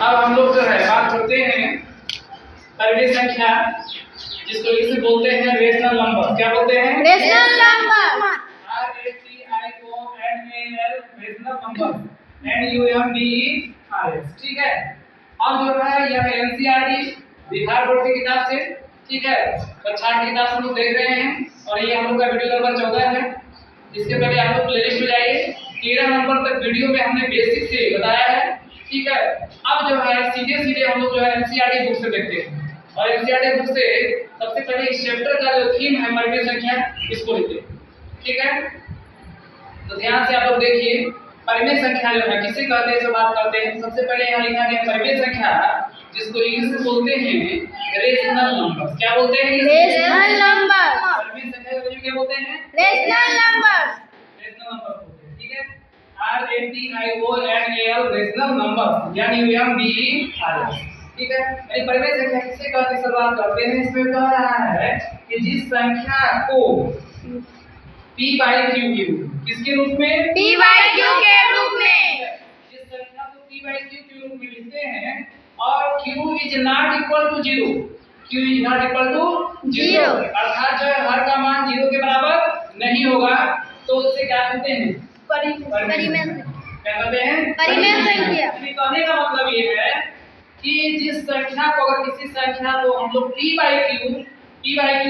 अब हम लोग जो है बात करते हैं परिमेय संख्या, जिसको इंग्लिश में बोलते हैं रेशनल नंबर। क्या बोलते हैं? Rational number. RATIONAL rational number NUMBERS। ठीक है। अब जो है यह एनसीईआरटी बिहार बोर्ड की किताब से, ठीक है, कक्षा की किताब से हम लोग देख रहे हैं और ये हम लोग का वीडियो नंबर 14 है। इसके पहले आप लोग प्लेलिस्ट में जाइए, 13 नंबर तक वीडियो में हमने बेसिक से बताया है, ठीक है। अब जो है सीधे सीधे हम लोग जो है एनसीईआरटी बुक से देखते हैं और एनसीईआरटी बुक से सबसे पहले इस चैप्टर का जो थीम है परिमेय संख्या, इसको लिखते हैं, ठीक है। तो ध्यान से आप लोग देखिए, परिमेय संख्या जो है किसे कहते हैं, जो बात करते हैं। सबसे पहले यहाँ लिखा गया परिमेय संख्या, जिसको इंग्लिश में बोलते हैं रेशनल नंबर। क्या बोलते हैं? Rational number. परिमेय संख्या को क्या बोलते हैं? Rational number. रेशनल नंबर बोलते हैं, ठीक है। RATIONAL रेशनल नंबर यानी NUMBERS, ठीक है। यानी परिमेय संख्या किसे कहते हैं, शुरुआत करते हैं। इसमें कह रहा है कि जिस संख्या को P/Q के रूप, किसके रूप में? P/Q के रूप में। जिस संख्या को P/Q के रूप में लिखते हैं और Q is not equal to 0, Q is not equal to 0, अर्थात जो हर का मान 0 के बराबर नहीं होगा, तो उसे क्या कहते हैं? परिमेय संख्या। क्या कहते हैं? परिमेय संख्या। कहने का मतलब ये है कि जिस संख्या को, अगर किसी संख्या को हम लोग P/Q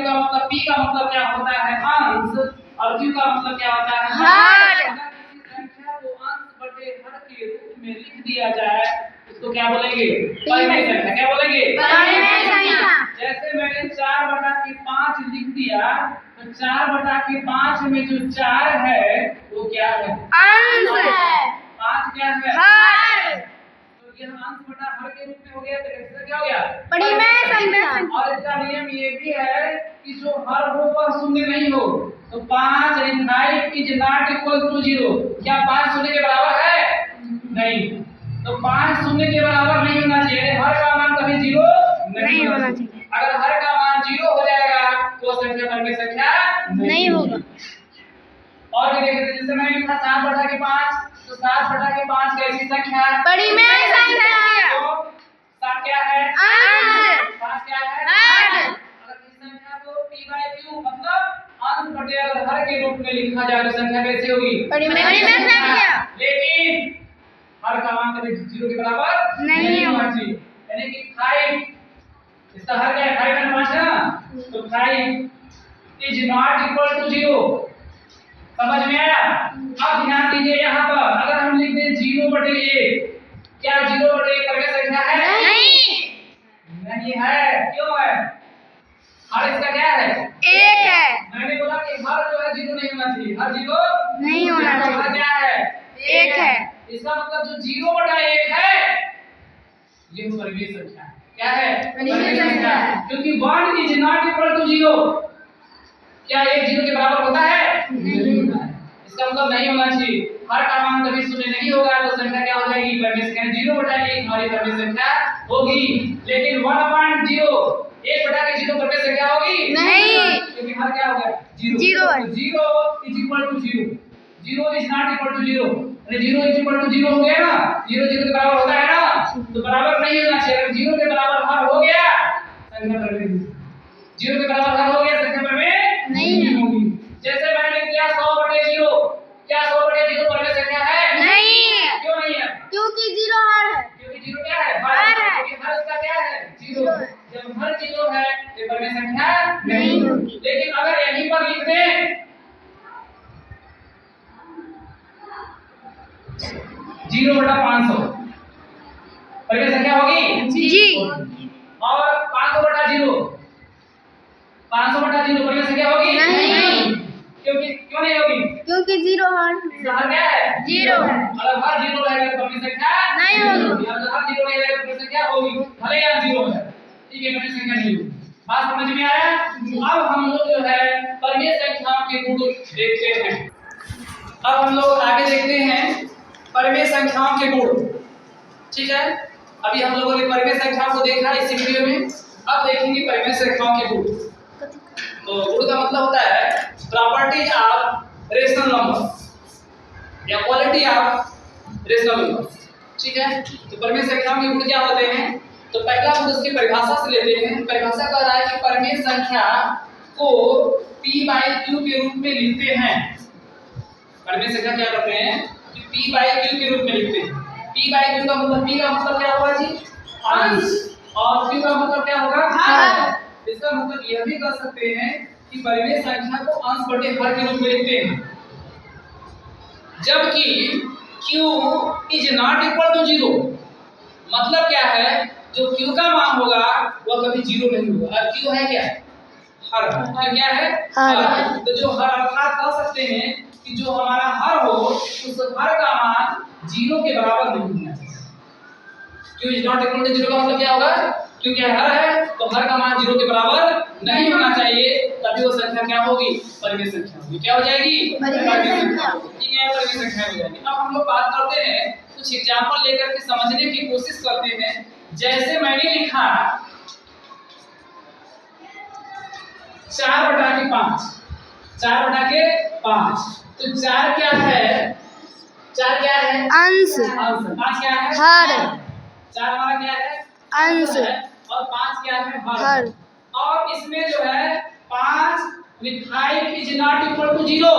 का मतलब, P का मतलब क्या होता है? अंश, और Q का मतलब क्या होता है? हर। किसी संख्या को अंश बटे हर के रूप में लिख दिया जाए, इसको क्या बोलेंगे? परिमेय संख्या। क्या बोलेंगे? परिमेय संख्या। जैसे मैंने 4/5 लिख दिया, तो 4/5 में जो 4 है वो क्या है? अंश है। 5 क्या है? हर। तो यह अंश बटा हर के रूप में हो गया, तो इसका क्या हो गया? परिमेय संख्या। और इसका नियम ये भी है कि जो हर हो वह शून्य नहीं हो। तो 5 is not equal to 0। क्या 5 शून्य के बराबर है? नहीं। तो 5 शून्य के बराबर नहीं होना चाहिए, हर का मान कभी 0 नहीं होना चाहिए। अगर हर का मान 0 हो जाएगा तो संख्या परिमेय संख्या नहीं होगा। और भी देखते हैं, जैसे मैंने लिखा 7/5, तो 7/5 कैसी संख्या है? परिमेय संख्या। तो 7 क्या है? अंश। 5 क्या है? हर। अगर इस संख्या को P/Q मतलब अंश बटे अगर हर के रूप में लिखा जाए तो संख्या कैसी होगी? परिमेय संख्या। लेकिन हर का मान कभी 0 के बराबर नहीं होना चाहिए। यानी कि 5, इसका हर क्या है? 5 में 5 है ना, तो 5 is not equal to 0। समझ में आया? अब ध्यान दीजिए, यहाँ पर अगर हम लिख दें 0/1, क्या 0/1 परिमेय संख्या है? नहीं है। क्यों है? हर इसका क्या है? 1 है। मैंने बोला कि हर जो है 0 नहीं होना चाहिए, हर 0 नहीं होना चाहिए। हर क्या है? 1 है। इसका मतलब जो 0/1 है ये परिमेय संख्या है। क्या है? परिमेय संख्या। क्योंकि 1 is not equal to 0। क्या 1 0 के बराबर होता है? नहीं होता है। इसका मतलब नहीं होना चाहिए, हर का मान कभी शून्य नहीं होगा, तो संख्या क्या हो जाएगी? परिमेय संख्या। 0/1 हमारी परिमेय संख्या होगी। लेकिन 1/0, 1/0 परिमेय संख्या होगी नहीं, क्योंकि हर क्या हो गया? 0 है। 0 is equal to 0, 0 is not equal to 0, यानी 0 is equal to 0 हो गया ना, 0 0 के बराबर होता है ना, तो बराबर नहीं होना चाहिए। अगर 0 के बराबर हर हो गया संख्या परिमेय, 0 के बराबर हर हो गया संख्या परिमेय नहीं होगी। जैसे मैंने लिख दिया 100/0, क्या 100/0 परिमेय संख्या है? नहीं। क्यों नहीं है? क्योंकि 0 हर है। क्योंकि 0 क्या है? हर है। क्योंकि हर इसका क्या है? 0 है। जब हर 0 है तो परिमेय संख्या नहीं होगी। लेकिन अगर यहीं पर लिख दें 0/500 परिमेय संख्या होगी? जी। और 500/0, 500/0 परिमेय संख्या होगी? नहीं। क्योंकि क्यों नहीं होगी? क्योंकि 0 हर हर क्या है? 0 है। अगर हर 0 रहेगा तो परिमेय संख्या नहीं होगी। अगर हर 0 नहीं रहेगा तो परिमेय संख्या होगी, भले ही 0 है, ठीक है, परिमेय संख्या नहीं होगी। बात समझ में आया? अब हम लोग जो है परिमेय संख्याओं के गुण देखते हैं। अब हम लोग आगे देखते हैं परिमेय संख्याओं के गुण, ठीक है। अभी हम लोगों ने परिमेय संख्याओं को देखा इस वीडियो में, अब देखेंगे परिमेय संख्याओं के गुण। तो गुण का मतलब होता है प्रॉपर्टीज ऑफ रेशनल नंबर या क्वालिटी ऑफ रेशनल नंबर, ठीक है। तो परिमेय संख्याओं के गुण क्या होते हैं? तो पहला गुण उसकी परिभाषा से लेते हैं। परिभाषा कह रहा है कि परिमेय संख्या को p/q के रूप में लिखते हैं। परिमेय संख्या क्या करते हैं कि p/q के रूप में लिखते हैं। p/q का मतलब p का मतलब क्या होगा जी? अंश, और q का मतलब क्या होगा? हर। इसका मतलब यह भी कह सकते हैं कि परिमेय संख्या को अंश बटे हर के रूप में लिखते हैं, जबकि q is not equal to 0। मतलब क्या है? जो q का मान होगा वह कभी 0 नहीं होगा। और q है क्या? हर। क्या है? हर। तो जो हर अर्थात कह सकते हैं कि जो हमारा हर हो उस हर का मान 0 के बराबर नहीं होना चाहिए। q is not equal to 0 का मतलब क्या होगा? क्योंकि हर है तो हर का मान 0 के बराबर नहीं होना चाहिए, तभी वो संख्या क्या होगी? परिमेय संख्या होगी। क्या हो जाएगी? परिमेय संख्या। ठीक है, परिमेय संख्या हो जाएगी। अब हम लोग बात करते हैं, कुछ एग्जांपल लेकर के समझने की कोशिश करते हैं। जैसे मैंने लिखा 4/5, 4/5। तो 4 क्या है? 4 क्या है? अंश। 5 क्या है? हर। 4 हमारा क्या है? अंश। और 5 क्या है? हर। और इसमें जो है 5 इज नॉट इक्वल टू 0।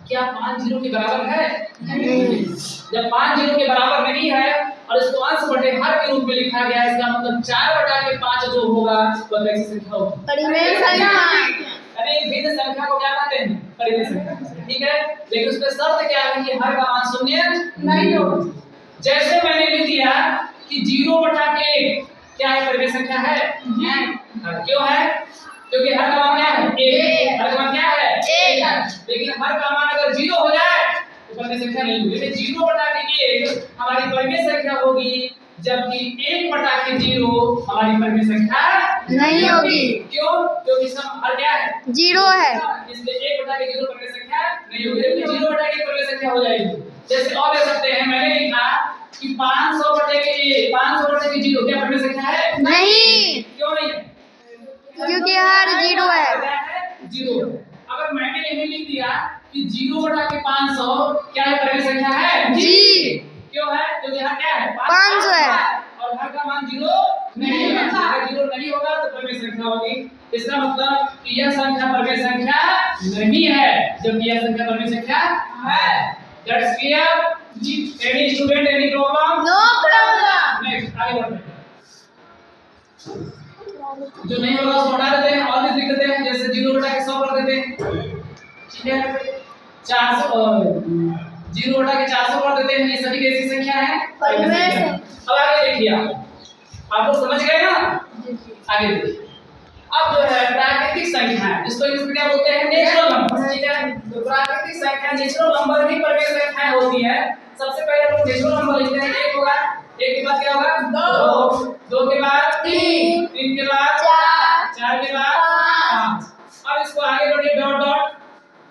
क्या 5 0 के बराबर है? नहीं। जब 5 0 के बराबर नहीं है और इसको अंश बटे हर के रूप में लिखा गया है, इसका मतलब 4/5 जो होगा वह कैसी संख्या होगी? परिमेय संख्या। अरे भिन्न संख्या को क्या कहते हैं? परिमेय संख्या। ठीक है, लेकिन उसमें शर्त क्या है कि हर का मान शून्य नहीं हो। जैसे मैंने लिख दिया कि 0/1 क्या है? परिमेय संख्या है? क्यों है? क्योंकि हर का मान क्या है? 1। हर का मान क्या है? 1। लेकिन हर का मान अगर 0 हो जाए तो परिमेय संख्या नहीं होगी। लेकिन 0/1 हमारी परिमेय संख्या होगी, जबकि 1/0 हमारी परिमेय संख्या नहीं होगी। क्यों? क्योंकि इसका हर क्या है? 0 है। इसलिए 1/0 परिमेय संख्या नहीं होगी। लेकिन 0/1 परिमेय संख्या हो जाएगी। जैसे और ले सकते हैं, मैंने लिखा कि 500/1, 500/0 क्या परिमेय संख्या है? नहीं। क्यों नहीं? क्योंकि हर 0 है। 0। अगर मैंने यही लिख दिया कि 0/500 क्या है? परिमेय संख्या है? जी। क्यों है? क्योंकि हर क्या है? 500 है। और हर का मान 0 नहीं है। अगर 0 नहीं होगा तो परिमेय संख्या होगी। इसका मतलब कि यह संख्या परिमेय संख्या नहीं है, जबकि यह संख्या परिमेय संख्या है। That's clear? Any student, any problem? No problem. Next आगे बढ़ते हैं। जो नहीं होगा उसको हटा देते हैं और भी लिख देते हैं। जैसे 0/100 कर देते हैं। ठीक है, 400 0/400 कर देते हैं। ये सभी कैसी संख्या है? परिमेय संख्या। अब आगे देखिए, आप लोग समझ गए ना? आगे देखिए। अब जो है प्राकृतिक संख्या, जिसको इंग्लिश में क्या बोलते हैं? Natural number. ठीक है, तो प्राकृतिक संख्या नेचुरल नंबर भी परिमेय संख्याएं होती है। सबसे पहले हम नेचुरल नंबर लिखते हैं। 1 होगा, 1 के बाद क्या होगा? 2, 2 के बाद 3, 3 के बाद 4, 4 के बाद 5। अब इसको आगे बढ़िए, डॉट डॉट।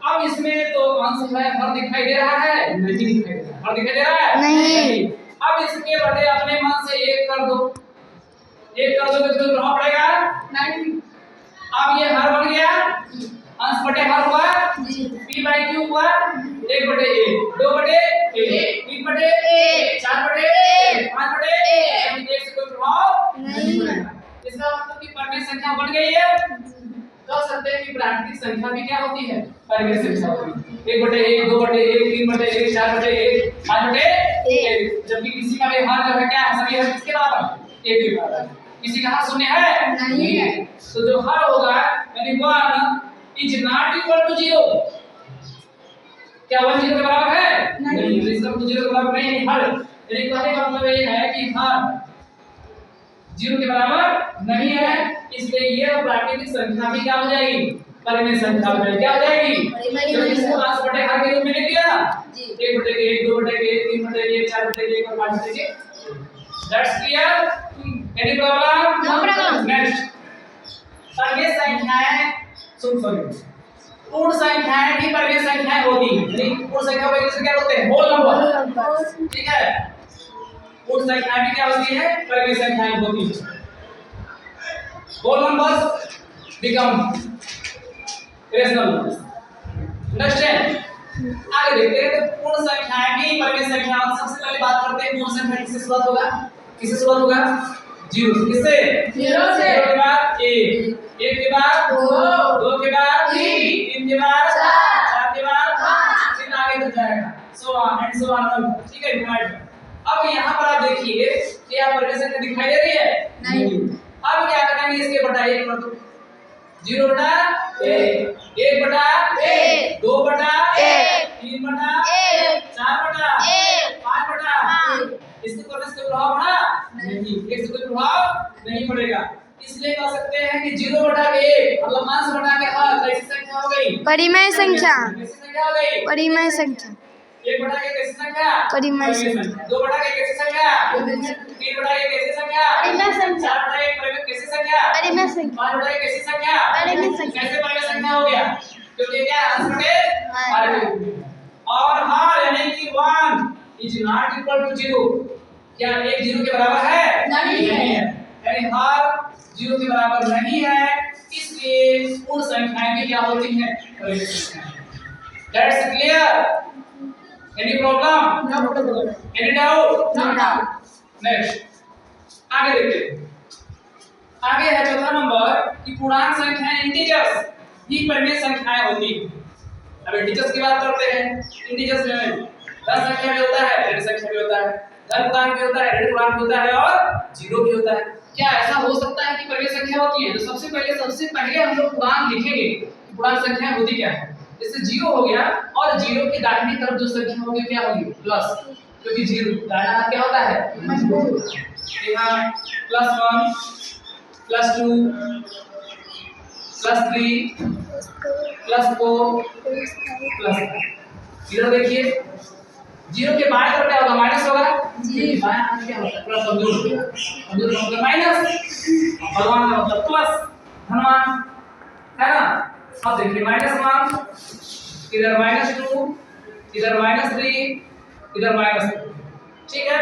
अब इसमें तो अंश है, हर दिखाई दे रहा है? नहीं दिखाई दे रहा। हर दिखाई दे रहा है? नहीं। अब इसके बटे अपने मन से 1 कर दो। 1 कर दो तो प्रभाव पड़ेगा? नहीं। अब ये हर बन गया, अंश बटे हर हुआ, p/q हुआ 1/1, 2/1, 3/1, 4/1, 5/1। यानी कि इससे कोई प्रभाव नहीं पड़ेगा। इसका मतलब कि परिमेय संख्या बन गई है। कह सकते हैं कि प्राकृतिक संख्या भी क्या होती है? परिमेय संख्या होती है। 1/1, 2/1, 3/1, 4/1, 5/1। जबकि किसी का भी हर जो है क्या है? सभी हर किसके बराबर? 1 के बराबर। किसी का हर शून्य है? नहीं है। तो जो हर होगा यानी 1 इज नॉट इक्वल टू 0। क्या 1 0 के बराबर है? नहीं। इसका मतलब 0 के बराबर नहीं है हर। यानी कहने का मतलब ये है कि हर 0 के बराबर नहीं है, इसलिए यह प्राकृतिक संख्या भी क्या हो जाएगी? परिमेय संख्या हो जाएगी। क्या हो जाएगी? तो इसको अंश बटे हर के रूप में लिख दिया ना? 1/1, 2/1, 3/1, 4/1 और 5/1। That's clear? Any problem? No problem. Next, परिमेय संख्याएं पूर्ण संख्याएं भी परिमेय संख्याएं होती हैं। यानी पूर्ण संख्या को इंग्लिश में क्या बोलते हैं? Whole number. ठीक है, पूर्ण संख्याएं भी क्या होती है? परिमेय संख्याएं होती हैं। Whole numbers become rational numbers. Understand? आगे देखते हैं तो पूर्ण संख्याएं भी परिमेय संख्या। सबसे पहले बात करते हैं पूर्ण संख्या किससे शुरुआत होगा? किससे शुरुआत होगा? 0 किससे? 0 से। 0 के बाद 1, 1 के बाद 2 के बाद 3 के बाद 4 के बाद 5, फिर आगे तक जाएगा so on and so on. ठीक है डिवाइड। अब यहाँ पर आप देखिए कि यहाँ परिमेय संख्या दिखाई दे रही है? नहीं। अब क्या करेंगे इसके बटा 1 कर दो। 0 बटा 1, 1 बटा 1, 2 बटा 1, 3 बटा 1, 4 बटा 1, 5 बटा 1। इससे करने से प्रभाव पड़ा? नहीं। एक से कोई प्रभाव नहीं पड़ेगा। इसलिए कह सकते हैं कि 0 बटा 1 मतलब अंश बटा के हर कैसी संख्या हो गई? परिमेय संख्या। कैसी संख्या हो गई? परिमेय संख्या। 1 बटा के कैसी संख्या? परिमेय संख्या। 2 बटा के कैसी संख्या? 3 बटा के कैसी संख्या? परिमेय संख्या। 4 बटा के परिमेय कैसी संख्या? परिमेय संख्या। 5 बटा के कैसी संख्या? परिमेय संख्या। कैसे परिमेय संख्या हो गया? क्योंकि क्या है? अंश बटे हर। और हर यानी कि 1 इज नॉट इक्वल टू 0। क्या 1 0 के बराबर है? नहीं है। यानी हर 0 के बराबर नहीं है, इसलिए पूर्ण संख्याएं भी क्या होती हैं? परिमेय संख्याएं। That's clear? Any problem? No problem. Any doubt? No doubt. Next आगे देखते हैं। आगे है चौथा नंबर कि पूर्णांक संख्याएं इंटीजर्स ही परिमेय संख्याएं होती हैं। अब इंटीजर्स की बात करते हैं। इंटीजर्स में धन संख्या भी होता है, ऋण संख्या भी होता है, धन पूर्णांक भी होता है, ऋण पूर्णांक भी होता है और जीरो भी होता है। क्या ऐसा हो सकता है कि परिमेय संख्या होती है? तो सबसे पहले हम लोग पूर्णांक लिखेंगे कि पूर्णांक संख्याएं होती क्या है। जैसे 0 हो गया और 0 की दाहिनी तरफ जो संख्या होगी क्या होगी? प्लस, क्योंकि 0 दाहिना हाथ क्या होता है? मजबूत। यहाँ +1 +2 +3 +4 +5। इधर देखिए 0 के बाएं तरफ क्या होगा? माइनस होगा जी। बाएं हाथ क्या होता है? प्लस। कमजोर मतलब माइनस, भगवान का मतलब प्लस, धनवान है ना। अब देखिए -1 इधर -2 इधर -3 इधर -2। ठीक है।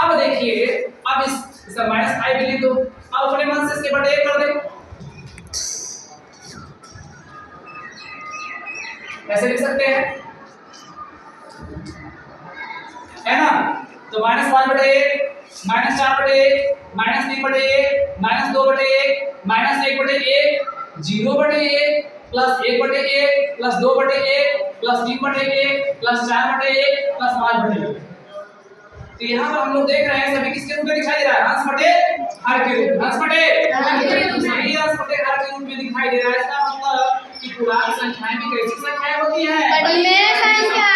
अब देखिए अब इस -5 भी लिख दो। अब अपने मन से इसके बटे 1 कर दे। ऐसे लिख सकते हैं है ना। तो -5 बटे 1 -4 बटे 1 -3 बटे 1 -2 बटे 1 -1 बटे 1 0 बटे 1 प्लस 1 बटे 1 प्लस 2 बटे 1 प्लस 3 बटे 1 प्लस 4 बटे 1 प्लस 5 बटे 1। तो यहाँ पर हम लोग देख रहे हैं सभी किसके रूप में दिखाई दे रहा है? अंश बटे हर के रूप में। अंश बटे हर के रूप में। सभी अंश बटे हर के रूप में दिखाई दे रहा है। इसका मतलब कि पूर्णांक संख्याएं भी कैसी संख्याएं होती हैं? परिमेय संख्या।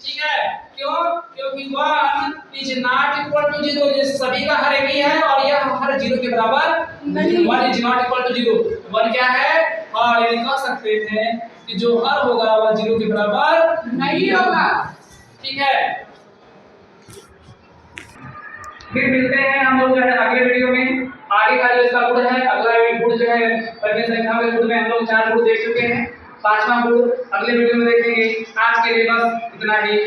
ठीक है। क्यों? क्योंकि 1 इज नॉट इक्वल टू 0। ये सभी का हर एक ही है और यह हर 0 के बराबर नहीं। 1 इज नॉट इक्वल टू 0। 1 क्या है? और ये कह सकते हैं कि जो हर होगा वह 0 के बराबर नहीं होगा। ठीक है। फिर मिलते हैं हम लोग जो है अगले वीडियो में। आगे का जो इसका गुण है, अगला गुण जो है परिमेय संख्या के गुण में हम लोग 4 गुण देख चुके हैं। 5वां गुण अगले वीडियो में देखेंगे। आज के लिए बस इतना ही।